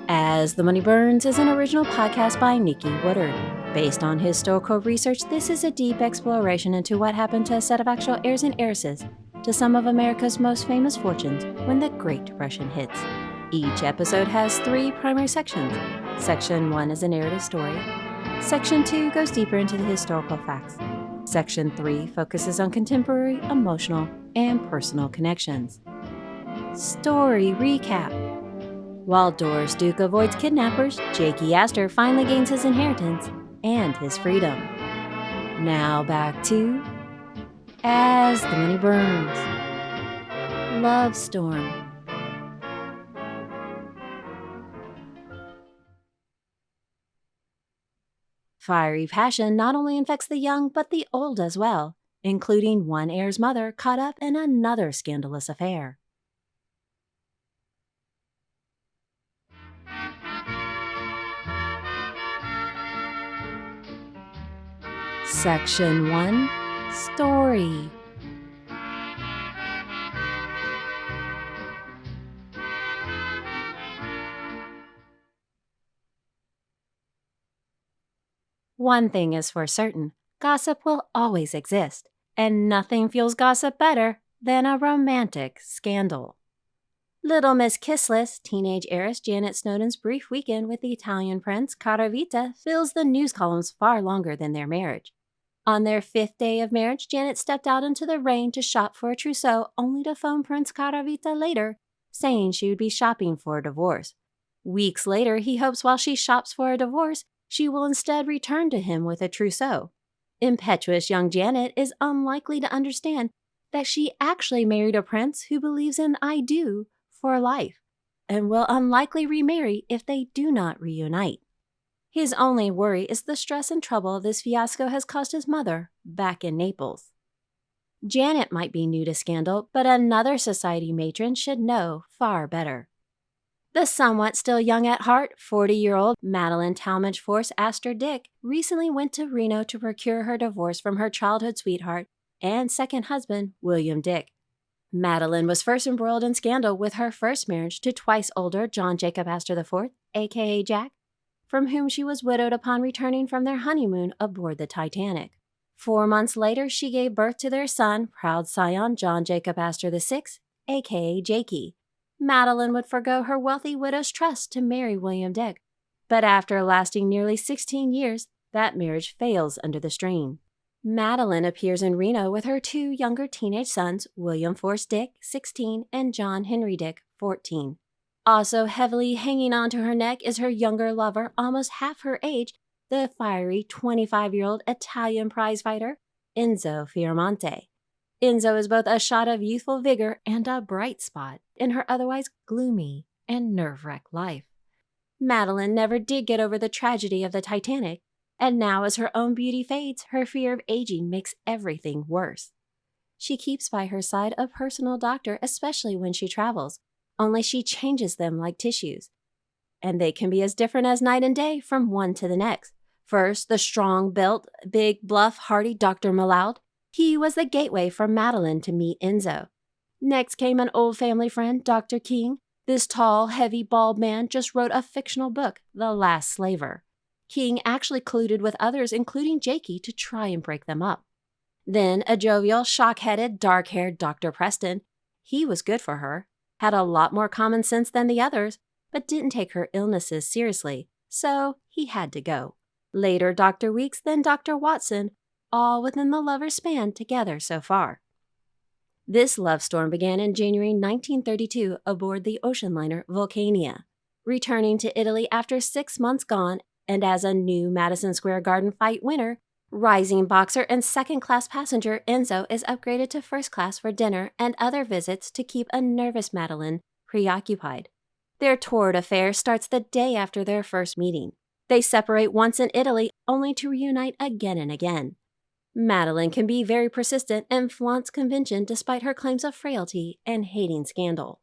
As the Money Burns is an original podcast by Nikki Woodard. Based on historical research, this is a deep exploration into what happened to a set of actual heirs and heiresses to some of America's most famous fortunes when the Great Depression hits. Each episode has 3 primary sections. Section 1 is a narrative story. Section 2 goes deeper into the historical facts. Section 3 focuses on contemporary, emotional, and personal connections. Story recap. While Doris Duke avoids kidnappers, Jakey Astor finally gains his inheritance and his freedom. Now back to As the Money Burns. Love Storm. Fiery passion not only infects the young but the old as well, including one heir's mother caught up in another scandalous affair. Section 1. Story. One thing is for certain, gossip will always exist, and nothing fuels gossip better than a romantic scandal. Little Miss Kissless, teenage heiress Janet Snowden's brief weekend with the Italian prince Caravita fills the news columns far longer than their marriage. On their 5th day of marriage, Janet stepped out into the rain to shop for a trousseau, only to phone Prince Caravita later, saying she would be shopping for a divorce. Weeks later, he hopes while she shops for a divorce, she will instead return to him with a trousseau. Impetuous young Janet is unlikely to understand that she actually married a prince who believes in I do for life, and will unlikely remarry if they do not reunite. His only worry is the stress and trouble this fiasco has caused his mother back in Naples. Janet might be new to scandal, but another society matron should know far better. The somewhat still young at heart, 40-year-old Madeleine Talmage Force Astor Dick recently went to Reno to procure her divorce from her childhood sweetheart and second husband, William Dick. Madeleine was first embroiled in scandal with her first marriage to twice older John Jacob Astor IV, aka Jack, from whom she was widowed upon returning from their honeymoon aboard the Titanic. 4 months later, she gave birth to their son, proud scion John Jacob Astor VI, aka Jakey. Madeleine would forgo her wealthy widow's trust to marry William Dick, but after lasting nearly 16 years, that marriage fails under the strain. Madeleine appears in Reno with her 2 younger teenage sons, William Force Dick, 16, and John Henry Dick, 14. Also heavily hanging onto her neck is her younger lover, almost half her age, the fiery 25-year-old Italian prizefighter, Enzo Fiermonte. Enzo is both a shot of youthful vigor and a bright spot in her otherwise gloomy and nerve-wracked life. Madeleine never did get over the tragedy of the Titanic, and now as her own beauty fades, her fear of aging makes everything worse. She keeps by her side a personal doctor, especially when she travels, only she changes them like tissues. And they can be as different as night and day from one to the next. First, the strong-built, big, bluff, hearty Dr. Malaud. He was the gateway for Madeleine to meet Enzo. Next came an old family friend, Dr. King. This tall, heavy, bald man just wrote a fictional book, The Last Slaver. King actually colluded with others, including Jakey, to try and break them up. Then a jovial, shock-headed, dark-haired Dr. Preston. He was good for her, had a lot more common sense than the others, but didn't take her illnesses seriously, so he had to go. Later, Dr. Weeks, then Dr. Watson, all within the lovers' span together so far. This love storm began in January 1932 aboard the ocean liner Vulcania. Returning to Italy after 6 months gone, and as a new Madison Square Garden fight winner, rising boxer and second-class passenger Enzo is upgraded to first class for dinner and other visits to keep a nervous Madeleine preoccupied. Their torrid affair starts the day after their first meeting. They separate once in Italy, only to reunite again and again. Madeleine can be very persistent and flaunts convention despite her claims of frailty and hating scandal.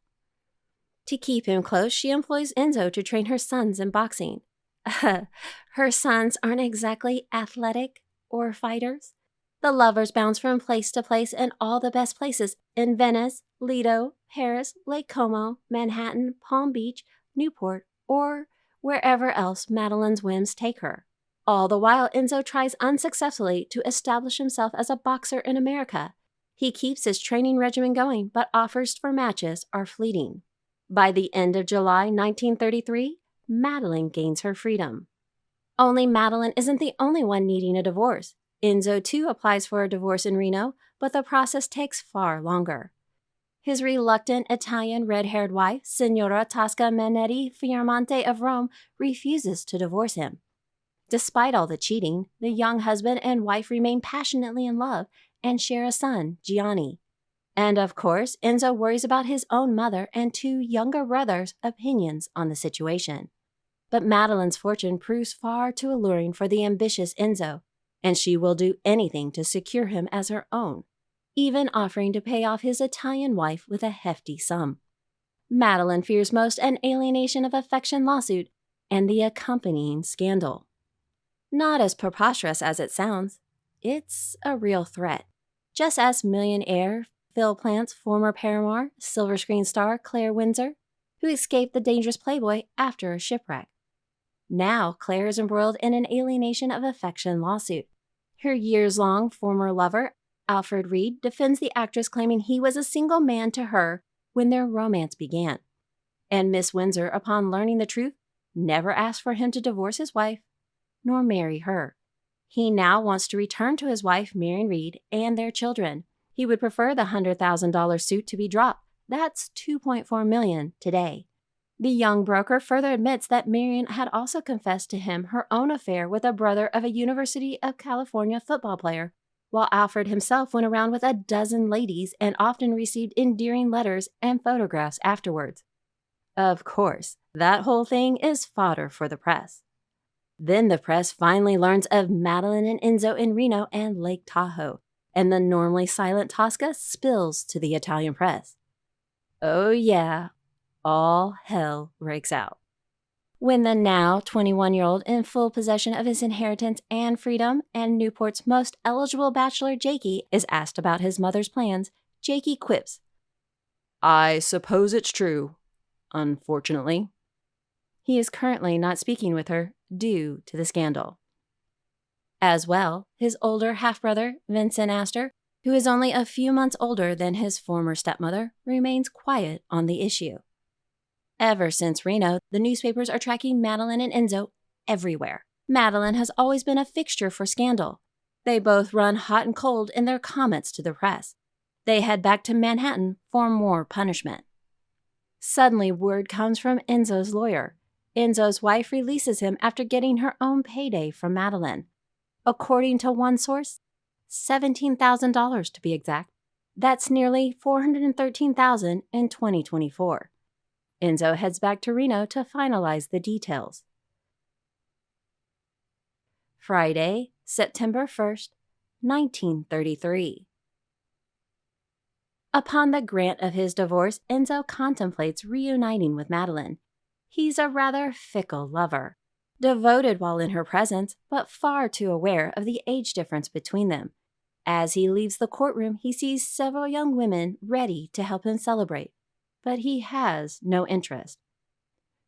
To keep him close, she employs Enzo to train her sons in boxing. Her sons aren't exactly athletic or fighters. The lovers bounce from place to place in all the best places in Venice, Lido, Paris, Lake Como, Manhattan, Palm Beach, Newport, or wherever else Madeleine's whims take her. All the while, Enzo tries unsuccessfully to establish himself as a boxer in America. He keeps his training regimen going, but offers for matches are fleeting. By the end of July 1933, Madeleine gains her freedom. Only Madeleine isn't the only one needing a divorce. Enzo too applies for a divorce in Reno, but the process takes far longer. His reluctant Italian red-haired wife, Signora Tosca Manetti Fiermonte of Rome, refuses to divorce him. Despite all the cheating, the young husband and wife remain passionately in love and share a son, Gianni. And of course, Enzo worries about his own mother and two younger brothers' opinions on the situation. But Madeleine's fortune proves far too alluring for the ambitious Enzo, and she will do anything to secure him as her own, even offering to pay off his Italian wife with a hefty sum. Madeleine fears most an alienation of affection lawsuit and the accompanying scandal. Not as preposterous as it sounds, it's a real threat. Just ask millionaire Phil Plant's former paramour, silver screen star Claire Windsor, who escaped the dangerous playboy after a shipwreck. Now, Claire is embroiled in an alienation of affection lawsuit. Her years-long former lover, Alfred Reed, defends the actress, claiming he was a single man to her when their romance began. And Miss Windsor, upon learning the truth, never asked for him to divorce his wife, nor marry her. He now wants to return to his wife, Marion Reed, and their children. He would prefer the $100,000 suit to be dropped. That's $2.4 million today. The young broker further admits that Marion had also confessed to him her own affair with a brother of a University of California football player, while Alfred himself went around with a dozen ladies and often received endearing letters and photographs afterwards. Of course, that whole thing is fodder for the press. Then the press finally learns of Madeleine and Enzo in Reno and Lake Tahoe, and the normally silent Tosca spills to the Italian press. Oh yeah, all hell breaks out. When the now 21-year-old in full possession of his inheritance and freedom and Newport's most eligible bachelor Jakey is asked about his mother's plans, Jakey quips, "I suppose it's true, unfortunately." He is currently not speaking with her due to the scandal. As well, his older half-brother, Vincent Astor, who is only a few months older than his former stepmother, remains quiet on the issue. Ever since Reno, the newspapers are tracking Madeleine and Enzo everywhere. Madeleine has always been a fixture for scandal. They both run hot and cold in their comments to the press. They head back to Manhattan for more punishment. Suddenly, word comes from Enzo's lawyer. Enzo's wife releases him after getting her own payday from Madeleine. According to one source, $17,000 to be exact. That's nearly $413,000 in 2024. Enzo heads back to Reno to finalize the details. Friday, September 1st, 1933. Upon the grant of his divorce, Enzo contemplates reuniting with Madeleine. He's a rather fickle lover, devoted while in her presence, but far too aware of the age difference between them. As he leaves the courtroom, he sees several young women ready to help him celebrate, but he has no interest.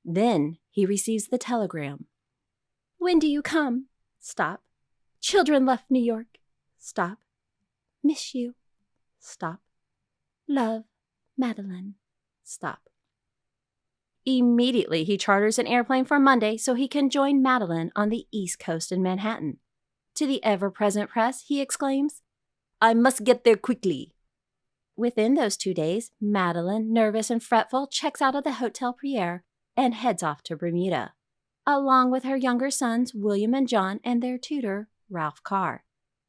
Then he receives the telegram. "When do you come?" Stop. "Children left New York." Stop. "Miss you." Stop. "Love, Madeleine." Stop. Immediately, he charters an airplane for Monday so he can join Madeleine on the East Coast in Manhattan. To the ever-present press, he exclaims, "I must get there quickly." Within those 2 days, Madeleine, nervous and fretful, checks out of the Hotel Pierre and heads off to Bermuda, along with her younger sons, William and John, and their tutor, Ralph Carr.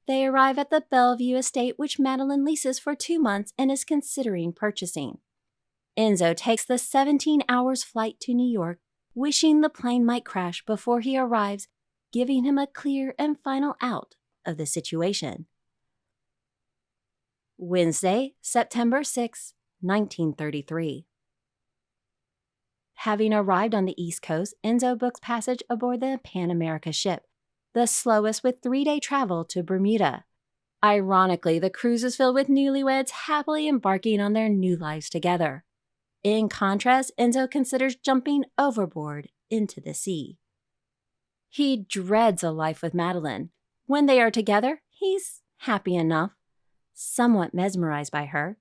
They arrive at the Bellevue estate, which Madeleine leases for 2 months and is considering purchasing. Enzo takes the 17 hours flight to New York, wishing the plane might crash before he arrives, giving him a clear and final out of the situation. Wednesday, September 6, 1933. Having arrived on the East Coast, Enzo books passage aboard the Pan America ship, the slowest with 3-day travel to Bermuda. Ironically, the cruise is filled with newlyweds happily embarking on their new lives together. In contrast, Enzo considers jumping overboard into the sea. He dreads a life with Madeleine. When they are together, he's happy enough, somewhat mesmerized by her.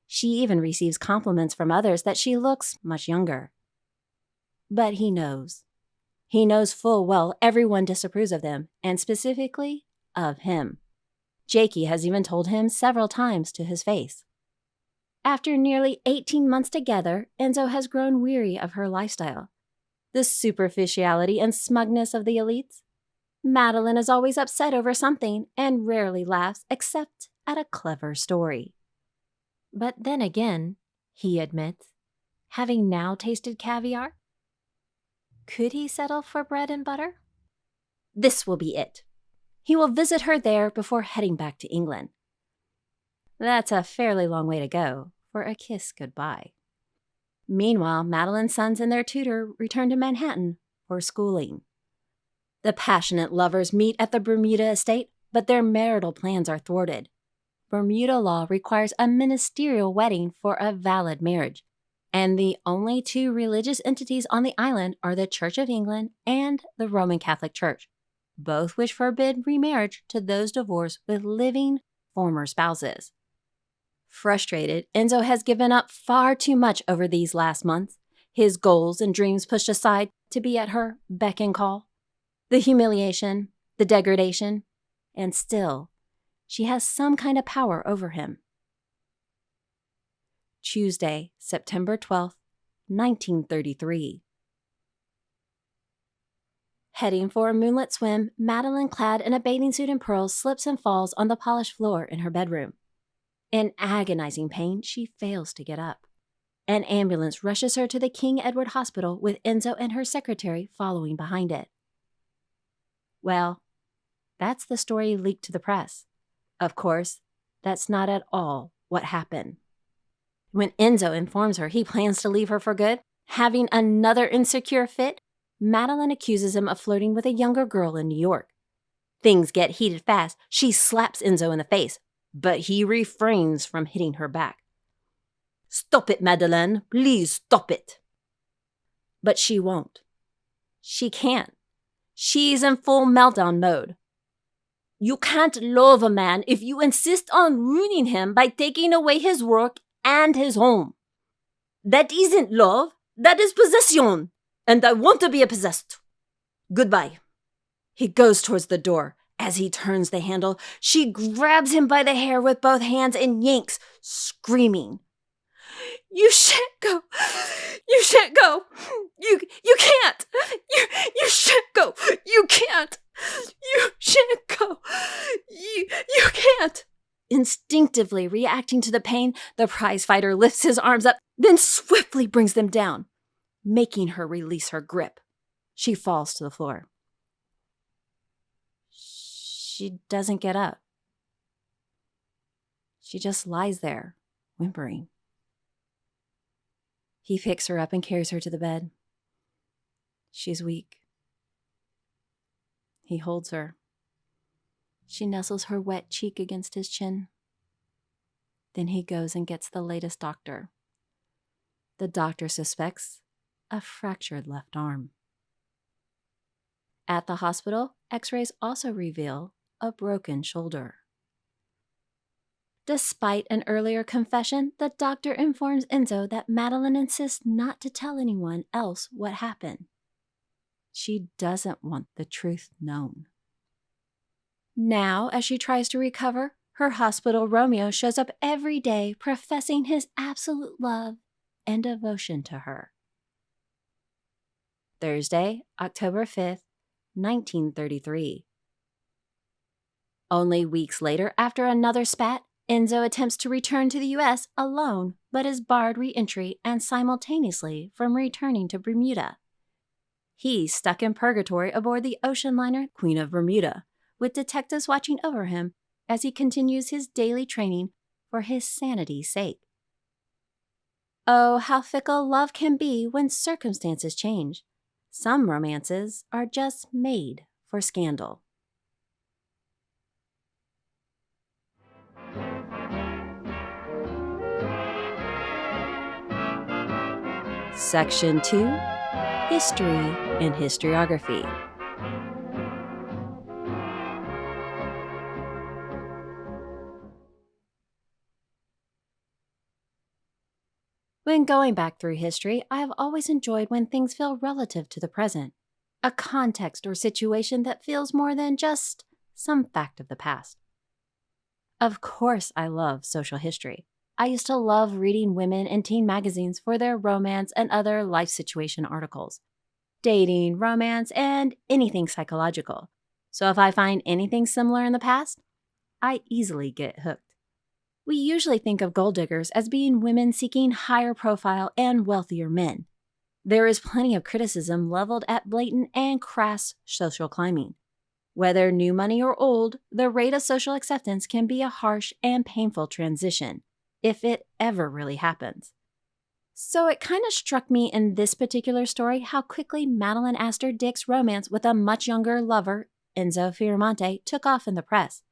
She even receives compliments from others that she looks much younger. But he knows. He knows full well everyone disapproves of them, and specifically of him. Jakey has even told him several times to his face. After nearly 18 months together, Enzo has grown weary of her lifestyle. The superficiality and smugness of the elites. Madeleine is always upset over something and rarely laughs except at a clever story. But then again, he admits, having now tasted caviar, could he settle for bread and butter? This will be it. He will visit her there before heading back to England. That's a fairly long way to go for a kiss goodbye. Meanwhile, Madeleine's sons and their tutor return to Manhattan for schooling. The passionate lovers meet at the Bermuda estate, but their marital plans are thwarted. Bermuda law requires a ministerial wedding for a valid marriage, and the only two religious entities on the island are the Church of England and the Roman Catholic Church, both which forbid remarriage to those divorced with living former spouses. Frustrated, Enzo has given up far too much over these last months, his goals and dreams pushed aside to be at her beck and call. The humiliation, the degradation, and still, she has some kind of power over him. Tuesday, September 12th, 1933. Heading for a moonlit swim, Madeleine, clad in a bathing suit and pearls, slips and falls on the polished floor in her bedroom. In agonizing pain, she fails to get up. An ambulance rushes her to the King Edward Hospital with Enzo and her secretary following behind it. Well, that's the story leaked to the press. Of course, that's not at all what happened. When Enzo informs her he plans to leave her for good, having another insecure fit, Madeleine accuses him of flirting with a younger girl in New York. Things get heated fast. She slaps Enzo in the face, but he refrains from hitting her back. "Stop it, Madeleine. Please stop it." But she won't. She can't. She's in full meltdown mode. "You can't love a man if you insist on ruining him by taking away his work and his home. That isn't love. That is possession. And I want to be possessed. Goodbye." He goes towards the door. As he turns the handle, she grabs him by the hair with both hands and yanks, screaming, "You shan't go. You shan't go. You can't. You shan't go. You can't. You shan't go. You can't." Instinctively reacting to the pain, the prizefighter lifts his arms up, then swiftly brings them down, making her release her grip. She falls to the floor. She doesn't get up. She just lies there, whimpering. He picks her up and carries her to the bed. She's weak. He holds her. She nestles her wet cheek against his chin. Then he goes and gets the latest doctor. The doctor suspects a fractured left arm. At the hospital, X-rays also reveal a broken shoulder. Despite an earlier confession, the doctor informs Enzo that Madeleine insists not to tell anyone else what happened. She doesn't want the truth known. Now, as she tries to recover, her hospital Romeo shows up every day professing his absolute love and devotion to her. Thursday, October 5th, 1933. Only weeks later, after another spat, Enzo attempts to return to the U.S. alone, but is barred re-entry and simultaneously from returning to Bermuda. He's stuck in purgatory aboard the ocean liner Queen of Bermuda, with detectives watching over him as he continues his daily training for his sanity's sake. Oh, how fickle love can be when circumstances change. Some romances are just made for scandal. Section 2, history and historiography. When going back through history, I have always enjoyed when things feel relative to the present, a context or situation that feels more than just some fact of the past. Of course, I love social history. I used to love reading women in teen magazines for their romance and other life situation articles, dating, romance, and anything psychological. So if I find anything similar in the past, I easily get hooked. We usually think of gold diggers as being women seeking higher profile and wealthier men. There is plenty of criticism leveled at blatant and crass social climbing. Whether new money or old, the rate of social acceptance can be a harsh and painful transition, if it ever really happens. So it kind of struck me in this particular story how quickly Madeleine Astor Dick's romance with a much younger lover, Enzo Fiermonte, took off in the press.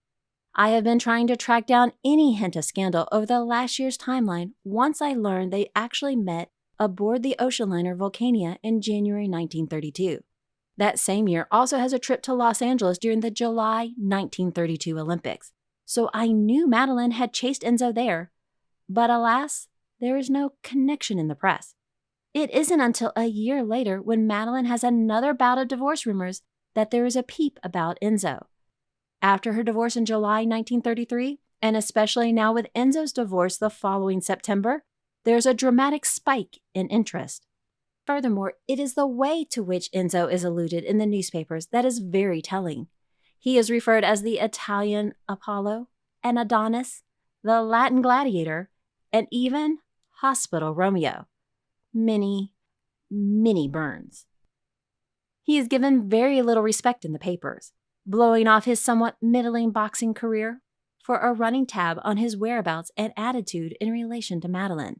I have been trying to track down any hint of scandal over the last year's timeline once I learned they actually met aboard the ocean liner Vulcania in January 1932. That same year also has a trip to Los Angeles during the July 1932 Olympics. So I knew Madeleine had chased Enzo there, but alas, there is no connection in the press. It isn't until a year later when Madeleine has another bout of divorce rumors that there is a peep about Enzo. After her divorce in July 1933, and especially now with Enzo's divorce the following September, there's a dramatic spike in interest. Furthermore, it is the way to which Enzo is alluded in the newspapers that is very telling. He is referred as the Italian Apollo, and Adonis, the Latin Gladiator, and even Hospital Romeo. Many burns. He is given very little respect in the papers, blowing off his somewhat middling boxing career for a running tab on his whereabouts and attitude in relation to Madeleine,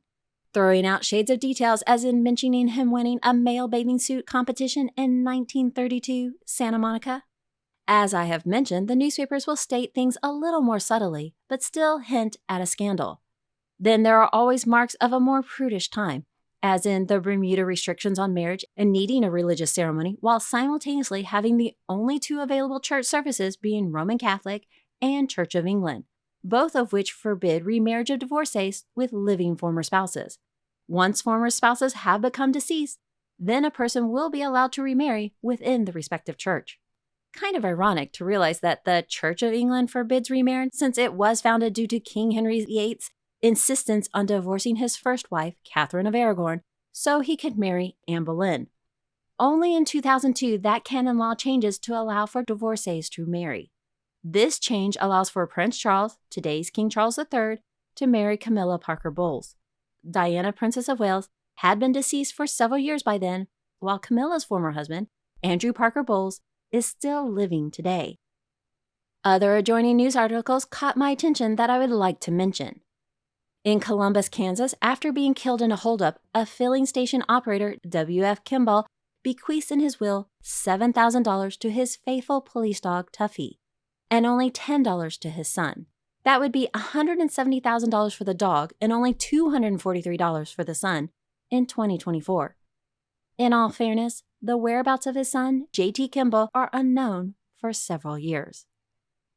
throwing out shades of details as in mentioning him winning a male bathing suit competition in 1932 Santa Monica. As I have mentioned, the newspapers will state things a little more subtly, but still hint at a scandal. Then there are always marks of a more prudish time, as in the Bermuda restrictions on marriage and needing a religious ceremony while simultaneously having the only two available church services being Roman Catholic and Church of England, both of which forbid remarriage of divorcees with living former spouses. Once former spouses have become deceased, then a person will be allowed to remarry within the respective church. Kind of ironic to realize that the Church of England forbids remarriage since it was founded due to King Henry VIII's insistence on divorcing his first wife, Catherine of Aragon, so he could marry Anne Boleyn. Only in 2002 that canon law changes to allow for divorcees to marry. This change allows for Prince Charles, today's King Charles III, to marry Camilla Parker Bowles. Diana, Princess of Wales, had been deceased for several years by then, while Camilla's former husband, Andrew Parker Bowles, is still living today. Other adjoining news articles caught my attention that I would like to mention. In Columbus, Kansas, after being killed in a holdup, a filling station operator, W.F. Kimball, bequeaths in his will $7,000 to his faithful police dog, Tuffy, and only $10 to his son. That would be $170,000 for the dog and only $243 for the son in 2024. In all fairness, the whereabouts of his son, J.T. Kimball, are unknown for several years.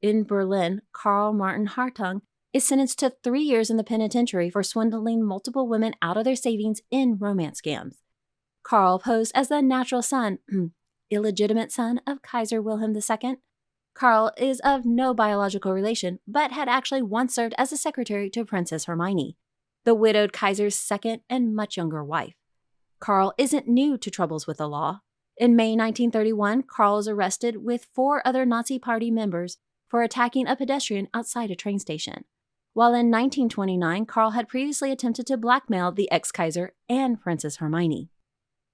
In Berlin, Karl Martin Hartung is sentenced to 3 years in the penitentiary for swindling multiple women out of their savings in romance scams. Karl posed as the natural son, illegitimate son of Kaiser Wilhelm II. Karl is of no biological relation, but had actually once served as a secretary to Princess Hermione, the widowed Kaiser's second and much younger wife. Karl isn't new to troubles with the law. In May 1931, Karl is arrested with 4 other Nazi Party members for attacking a pedestrian outside a train station. While in 1929, Karl had previously attempted to blackmail the ex-Kaiser and Princess Hermione.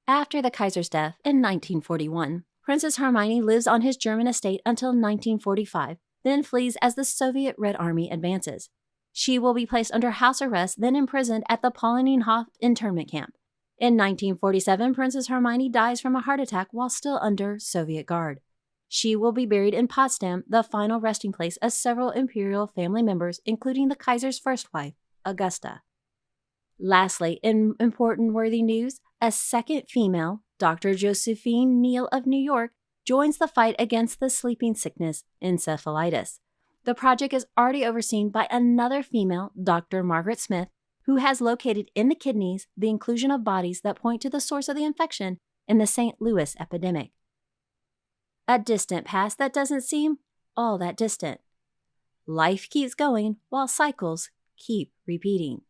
After the Kaiser's death in 1941, Princess Hermione lives on his German estate until 1945, then flees as the Soviet Red Army advances. She will be placed under house arrest, then imprisoned at the Pollinenhof internment camp. In 1947, Princess Hermione dies from a heart attack while still under Soviet guard. She will be buried in Potsdam, the final resting place of several imperial family members, including the Kaiser's first wife, Augusta. Lastly, in important worthy news, a second female, Dr. Josephine Neal of New York joins the fight against the sleeping sickness encephalitis. The project is already overseen by another female, Dr. Margaret Smith, who has located in the kidneys the inclusion of bodies that point to the source of the infection in the St. Louis epidemic. A distant past that doesn't seem all that distant. Life keeps going while cycles keep repeating.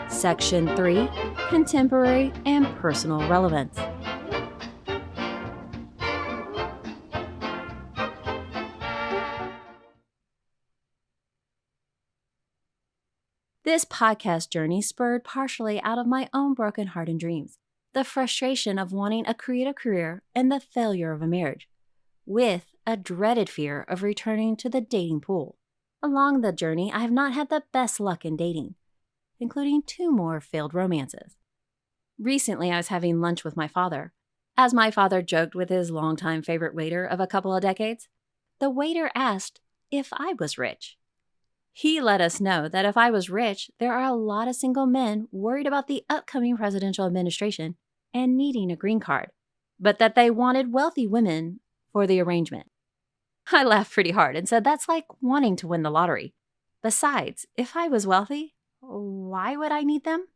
Section 3, Contemporary and Personal Relevance. This podcast journey spurred partially out of my own broken heart and dreams, the frustration of wanting a creative career and the failure of a marriage, with a dreaded fear of returning to the dating pool. Along the journey, I have not had the best luck in dating, including 2 more failed romances. Recently, I was having lunch with my father. As my father joked with his longtime favorite waiter of a couple of decades, the waiter asked if I was rich. He let us know that if I was rich, there are a lot of single men worried about the upcoming presidential administration and needing a green card, but that they wanted wealthy women for the arrangement. I laughed pretty hard and said that's like wanting to win the lottery. Besides, if I was wealthy, why would I need them?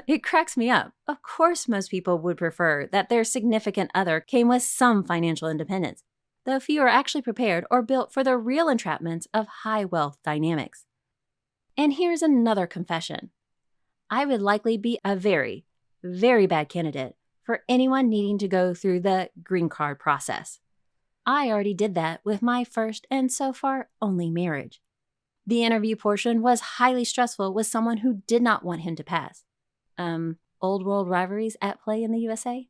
It cracks me up. Of course, most people would prefer that their significant other came with some financial independence, though few are actually prepared or built for the real entrapments of high wealth dynamics. And here's another confession. I would likely be a very, very bad candidate for anyone needing to go through the green card process. I already did that with my first and so far only marriage. The interview portion was highly stressful with someone who did not want him to pass. Old world rivalries at play in the USA?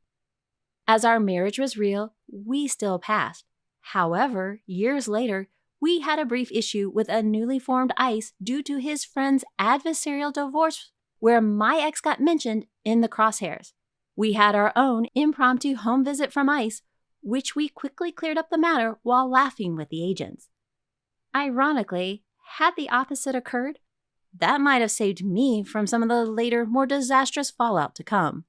As our marriage was real, we still passed. However, years later, we had a brief issue with a newly formed ICE due to his friend's adversarial divorce, where my ex got mentioned in the crosshairs. We had our own impromptu home visit from ICE, which we quickly cleared up the matter while laughing with the agents. Ironically, had the opposite occurred, that might have saved me from some of the later, more disastrous fallout to come.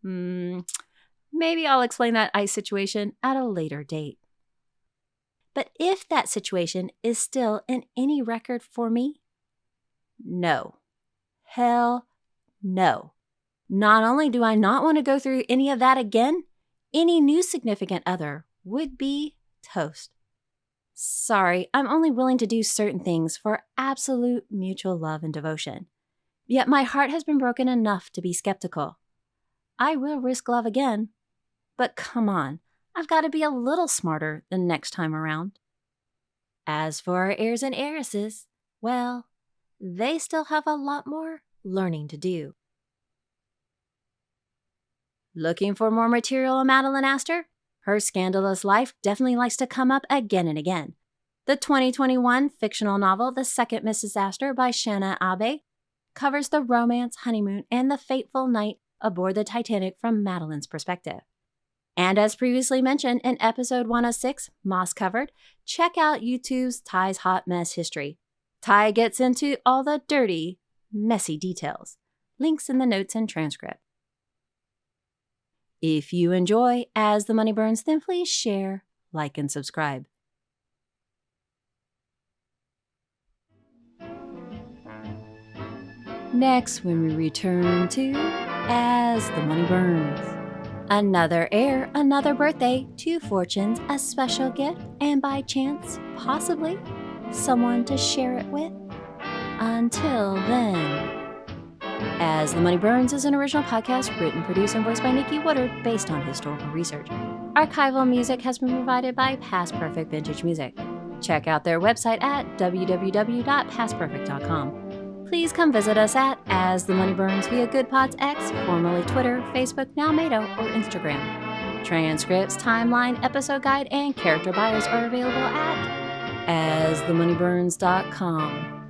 Maybe I'll explain that ICE situation at a later date. But if that situation is still in any record for me, no. Hell no. Not only do I not want to go through any of that again, any new significant other would be toast. Sorry, I'm only willing to do certain things for absolute mutual love and devotion. Yet my heart has been broken enough to be skeptical. I will risk love again, but come on, I've got to be a little smarter the next time around. As for our heirs and heiresses, well, they still have a lot more learning to do. Looking for more material on Madeleine Astor? Her scandalous life definitely likes to come up again and again. The 2021 fictional novel, The Second Mrs. Astor by Shana covers the romance, honeymoon, and the fateful night aboard the Titanic from Madeleine's perspective. And as previously mentioned in episode 106, Moss Covered, check out YouTube's Ty's Hot Mess History. Ty gets into all the dirty, messy details. Links in the notes and transcript. If you enjoy As the Money Burns, then please share, like, and subscribe. Next, when we return to As the Money Burns. Another heir, another birthday, 2 fortunes, a special gift, and by chance, possibly, someone to share it with. Until then. As the Money Burns is an original podcast written, produced, and voiced by Nikki Woodard based on historical research. Archival music has been provided by Past Perfect Vintage Music. Check out their website at www.pastperfect.com. Please come visit us at As the Money Burns via GoodPods X, formerly Twitter, Facebook, now Mado, or Instagram. Transcripts, timeline, episode guide, and character bios are available at asthemoneyburns.com.